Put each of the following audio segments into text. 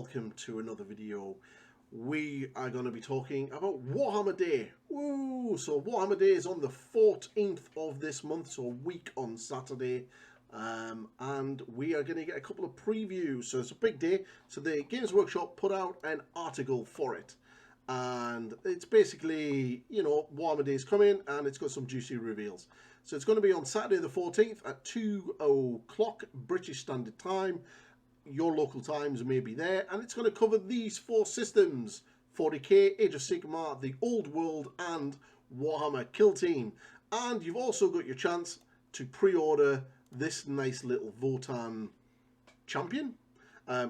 welcome to another video. We are going to be talking about Warhammer Day. Woo! So Warhammer Day is on the 14th of this month, so a week on Saturday. And we are going to get a couple of previews. So it's a big day. So the Games Workshop put out an article for it. And it's basically, you know, Warhammer Day is coming and it's got some juicy reveals. So it's going to be on Saturday the 14th at 2 o'clock British Standard Time. Your local times may be there, and it's going to cover these four systems: 40k, Age of Sigmar, the Old World, and Warhammer Kill Team. And you've also got your chance to pre-order this nice little Votann champion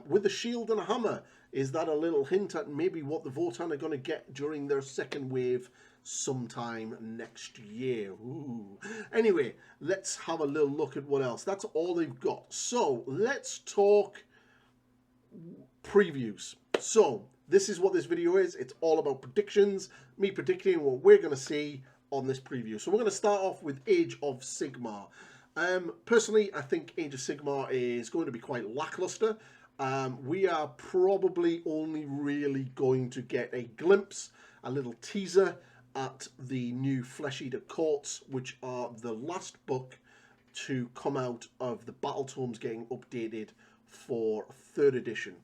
with a shield and a hammer. Is that a little hint at maybe what the Votann are going to get during their second wave sometime next year? Ooh. Anyway, let's have a little look at what else. That's all they've got. So let's talk previews. So this is what this video is. It's all about predictions, me predicting what we're going to see on this preview. So we're going to start off with Age of Sigmar. Personally, I think Age of Sigmar is going to be quite lackluster. We are probably only really going to get a glimpse, a little teaser at the new Flesh Eater Courts, which are the last book to come out of the Battle Tomes getting updated for 3rd edition.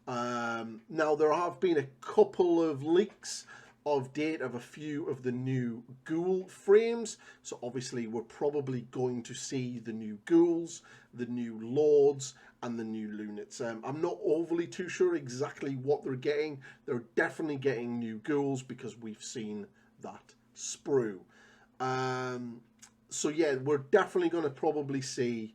Now, there have been a couple of leaks of date of a few of the new ghoul frames. So obviously we're probably going to see the new ghouls, the new lords, and the new lunates. I'm not overly too sure exactly what they're getting. They're definitely getting new ghouls because we've seen that sprue. So yeah, we're definitely going to probably see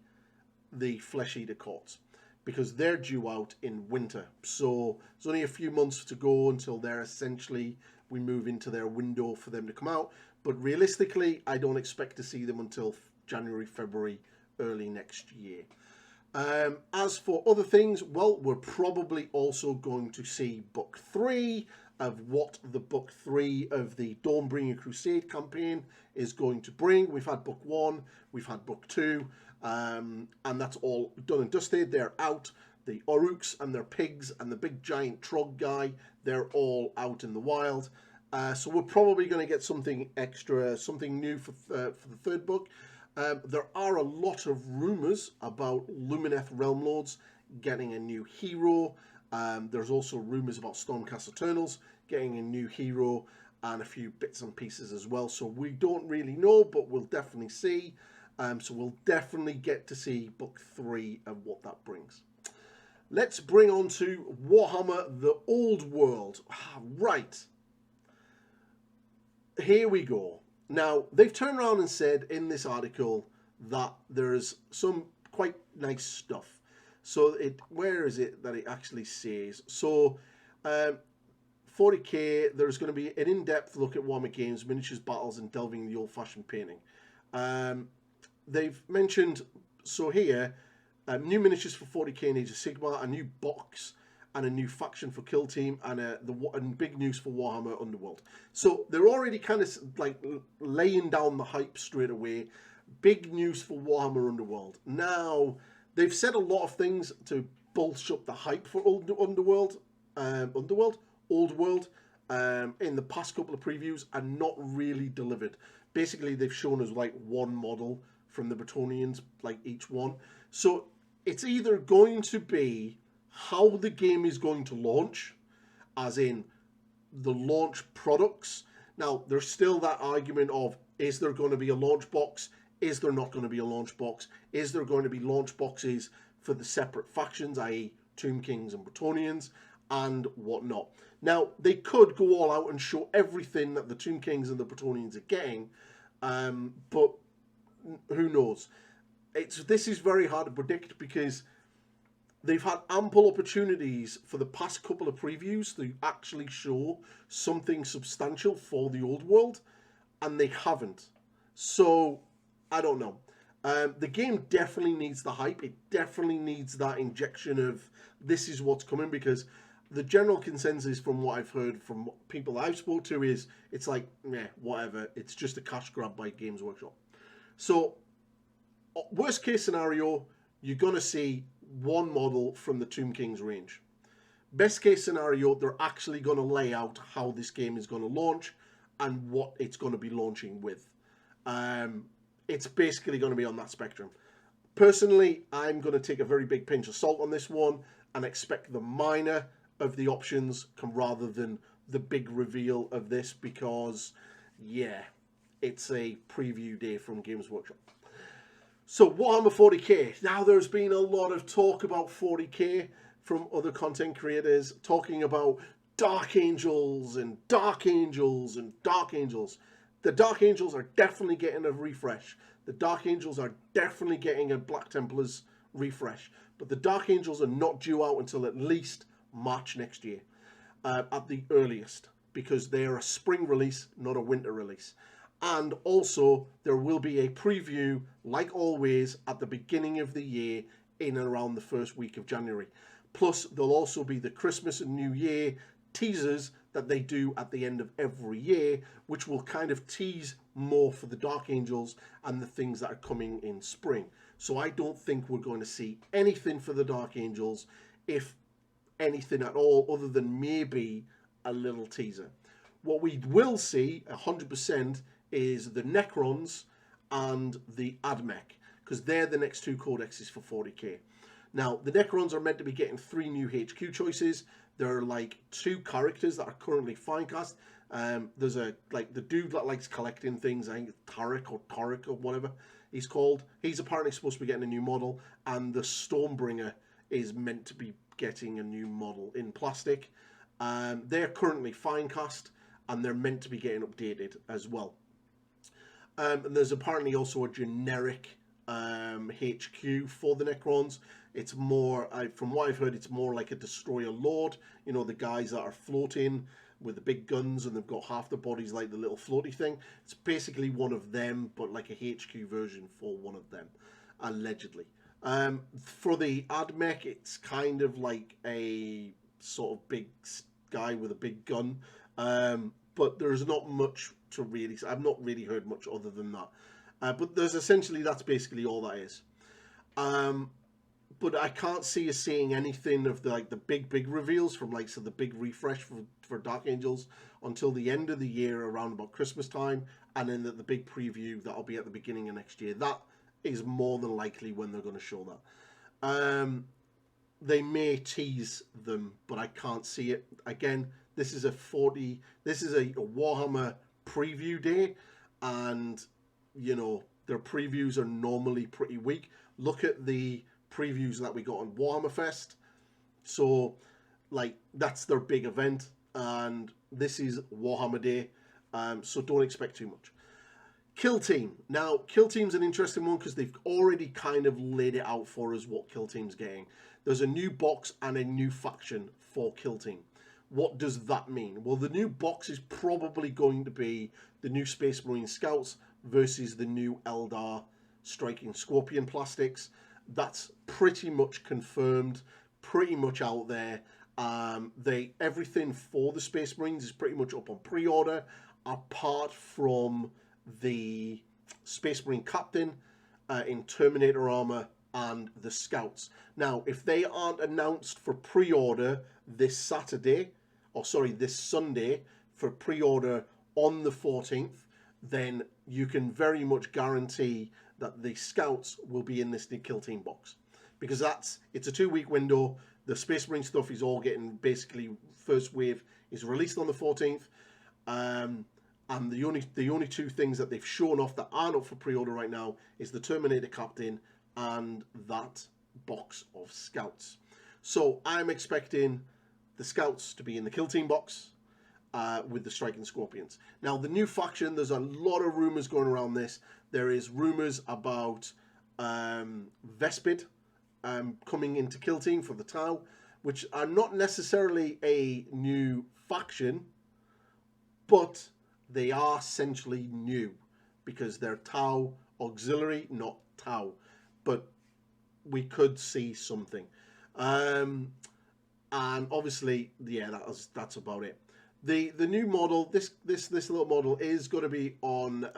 the Flesh Eater Courts because they're due out in winter. So it's only a few months to go until they're essentially, we move into their window for them to come out. But realistically, I don't expect to see them until January, February, early next year. As for other things, well, we're probably also going to see Book 3 of what the Book 3 of the Dawnbringer Crusade campaign is going to bring. We've had Book 1, we've had Book 2, and that's all done and dusted. They're out. The Oruks and their pigs and the big giant Trog guy, they're all out in the wild. So we're probably going to get something extra, something new for the 3rd book. There are a lot of rumours about Lumineth Realm Lords getting a new hero. There's also rumours about Stormcast Eternals getting a new hero and a few bits and pieces as well. So we don't really know, but we'll definitely see. So we'll definitely get to see Book 3 of what that brings. Let's bring on to Warhammer the Old World. Right. Here we go. Now, they've turned around and said in this article that there's some quite nice stuff. So where is it that it actually says? So 40k, there's going to be an in-depth look at Warhammer games, miniatures, battles, and delving the old-fashioned painting. They've mentioned, so here, new miniatures for 40k and Age of Sigmar, a new box, and a new faction for Kill Team, and big news for Warhammer Underworld. So they're already kind of like laying down the hype straight away. Big news for Warhammer Underworld. Now, they've said a lot of things to bolster up the hype for Old World, in the past couple of previews, and not really delivered. Basically, they've shown us like one model from the Bretonnians, like each one. So it's either going to be how the game is going to launch, as in the launch products. Now, there's still that argument of, is there going to be a launch box? Is there not going to be a launch box? Is there going to be launch boxes for the separate factions, i.e. Tomb Kings and Bretonnians, and whatnot? Now, they could go all out and show everything that the Tomb Kings and the Bretonnians are getting, but who knows? This is very hard to predict because they've had ample opportunities for the past couple of previews to actually show something substantial for the Old World, and they haven't. So, I don't know. The game definitely needs the hype. It definitely needs that injection of this is what's coming, because the general consensus from what I've heard from people I've spoke to is it's like, meh, whatever. It's just a cash grab by Games Workshop. So, worst case scenario, you're going to see one model from the Tomb Kings range. Best case scenario, they're actually going to lay out how this game is going to launch and what it's going to be launching with. It's basically going to be on that spectrum. Personally, I'm going to take a very big pinch of salt on this one and expect the minor of the options rather than the big reveal of this, because, yeah, it's a preview day from Games Workshop. So, Warhammer 40k. Now, there's been a lot of talk about 40k from other content creators, talking about Dark Angels and Dark Angels and Dark Angels. The Dark Angels are definitely getting a refresh. The Dark Angels are definitely getting a Black Templars refresh. But the Dark Angels are not due out until at least March next year, at the earliest, because they are a spring release, not a winter release. And also, there will be a preview, like always, at the beginning of the year, in and around the first week of January. Plus, there'll also be the Christmas and New Year teasers that they do at the end of every year, which will kind of tease more for the Dark Angels and the things that are coming in spring. So I don't think we're going to see anything for the Dark Angels, if anything at all, other than maybe a little teaser. What we will see 100% is the Necrons and the Admech, because they're the next two codexes for 40k. Now, the Necrons are meant to be getting 3 new HQ choices. There are like 2 characters that are currently finecast. There's the dude that likes collecting things, I think Tarek or whatever he's called. He's apparently supposed to be getting a new model, and the Stormbringer is meant to be getting a new model in plastic. They're currently finecast, and they're meant to be getting updated as well. And there's apparently also a generic HQ for the Necrons. It's more, from what I've heard, it's more like a Destroyer Lord. You know, the guys that are floating with the big guns and they've got half the bodies like the little floaty thing. It's basically one of them, but like a HQ version for one of them, allegedly. For the Admech, it's kind of like a sort of big guy with a big gun. But there's not much to really say. I've not really heard much other than that. But that's basically all that is. But I can't see us seeing anything of the big reveals from so the big refresh for Dark Angels until the end of the year, around about Christmas time, and then the big preview that'll be at the beginning of next year. That is more than likely when they're going to show that. They may tease them, but I can't see it. Again, this is a Warhammer preview day, and you know their previews are normally pretty weak. Look at the previews that we got on Warhammer Fest. So that's their big event, and this is Warhammer Day, so don't expect too much. Kill Team. Now, Kill Team's an interesting one because they've already kind of laid it out for us what Kill Team's getting. There's a new box and a new faction for Kill Team. What does that mean? Well, the new box is probably going to be the new Space Marine Scouts versus the new Eldar Striking Scorpion plastics. That's pretty much confirmed, pretty much out there. Everything for the Space Marines is pretty much up on pre-order, apart from the Space Marine Captain in Terminator armor and the Scouts. Now, if they aren't announced for pre-order this Sunday for pre-order on the 14th, then you can very much guarantee that the Scouts will be in this new Kill Team box, because it's a 2-week window. The Space Marine stuff is all getting, basically, first wave is released on the 14th, and the only 2 things that they've shown off that aren't up for pre-order right now is the Terminator Captain and that box of Scouts. So I'm expecting the Scouts to be in the Kill Team box with the Striking Scorpions. Now, the new faction, there's a lot of rumors going around this. There is rumors about Vespid coming into Kill Team for the Tau, which are not necessarily a new faction, but they are essentially new because they're Tau auxiliary, not Tau. But we could see something. And obviously, yeah, that's about it. The new model, this little model is going to be on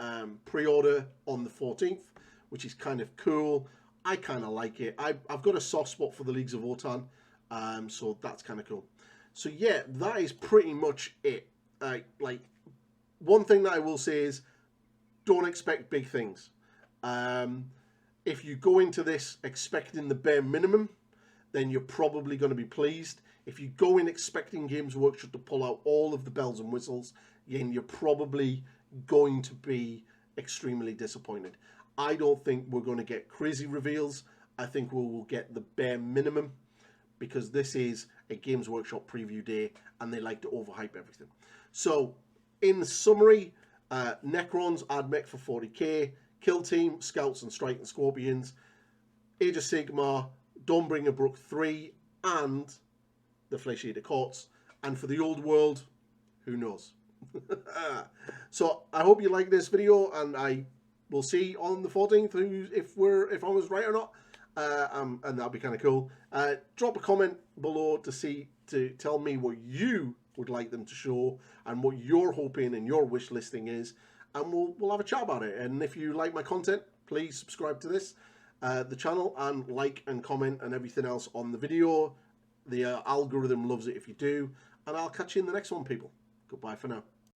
pre-order on the 14th, which is kind of cool. I kind of like it. I've got a soft spot for the Leagues of Wotan, so that's kind of cool. So yeah, that is pretty much it. Like, one thing that I will say is, don't expect big things. If you go into this expecting the bare minimum, then you're probably going to be pleased. If you go in expecting Games Workshop to pull out all of the bells and whistles, then you're probably going to be extremely disappointed. I don't think we're going to get crazy reveals. I think we will get the bare minimum, because this is a Games Workshop preview day and they like to overhype everything. So, in summary, Necrons, add mech for 40k, Kill Team, Scouts and Strike and Scorpions, Age of Sigmar, Dawnbringer Brook 3, and the Flesh Eater Courts. And for the old world, who knows? So I hope you like this video, and I will see on the 14th if I was right or not. And that'll be kind of cool. Drop a comment below to tell me what you would like them to show and what you're hoping and your wish listing is, and we'll have a chat about it. And if you like my content, please subscribe to the channel, and like and comment and everything else on the video. The algorithm loves it if you do, and I'll catch you in the next one, people. Goodbye for now.